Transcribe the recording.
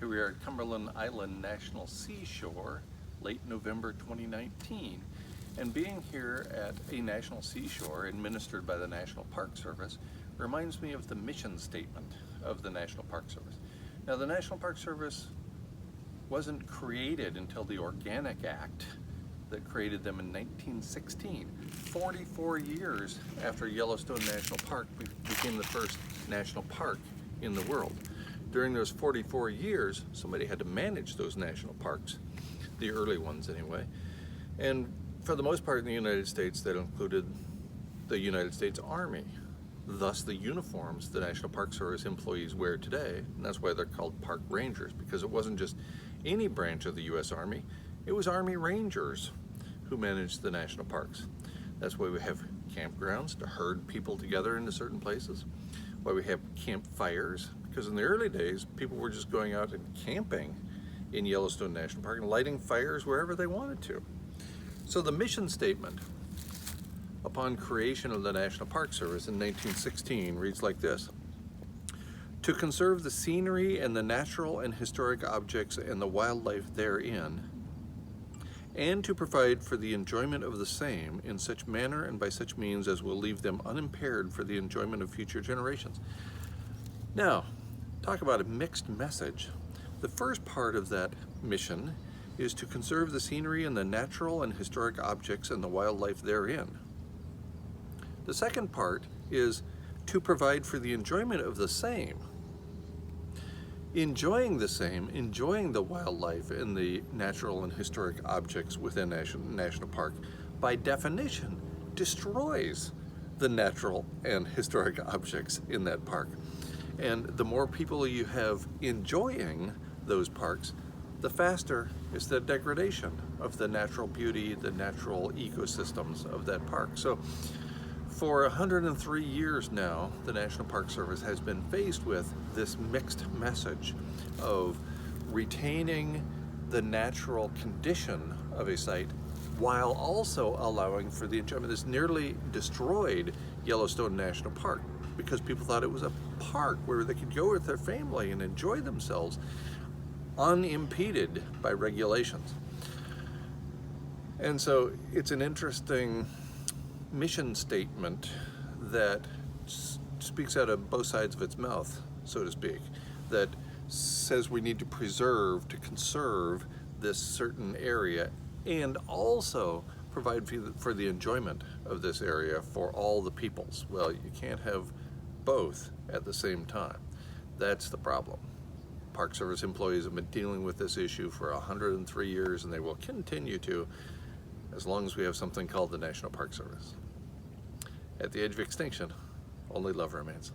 Here we are at Cumberland Island National Seashore, late November 2019. And being here at a national seashore administered by the National Park Service reminds me of the mission statement of the National Park Service. Now, the National Park Service wasn't created until the Organic Act that created them in 1916, 44 years after Yellowstone National Park became the first national park in the world. During those 44 years, somebody had to manage those national parks, the early ones anyway. And for the most part in the United States, that included the United States Army, thus the uniforms the National Park Service employees wear today. And that's why they're called park rangers, because it wasn't just any branch of the U.S. Army, it was Army Rangers who managed the national parks. That's why we have campgrounds to herd people together into certain places, why we have campfires, because in the early days, people were just going out and camping in Yellowstone National Park and lighting fires wherever they wanted to. So the mission statement upon creation of the National Park Service in 1916 reads like this: to conserve the scenery and the natural and historic objects and the wildlife therein, and to provide for the enjoyment of the same in such manner and by such means as will leave them unimpaired for the enjoyment of future generations. Now, talk about a mixed message. The first part of that mission is to conserve the scenery and the natural and historic objects and the wildlife therein. The second part is to provide for the enjoyment of the same. Enjoying the same, enjoying the wildlife and the natural and historic objects within national park, by definition, destroys the natural and historic objects in that park. And the more people you have enjoying those parks, the faster is the degradation of the natural beauty, the natural ecosystems of that park. So for 103 years now, the National Park Service has been faced with this mixed message of retaining the natural condition of a site while also allowing for the enjoyment. This nearly destroyed Yellowstone National Park because people thought it was a park where they could go with their family and enjoy themselves unimpeded by regulations. And so it's an interesting mission statement that speaks out of both sides of its mouth, so to speak, that says we need to preserve, to conserve this certain area and also provide for the enjoyment of this area for all the peoples. Well, you can't have both at the same time. That's the problem. Park Service employees have been dealing with this issue for 103 years, and they will continue to as long as we have something called the National Park Service. At the edge of extinction, only love remains.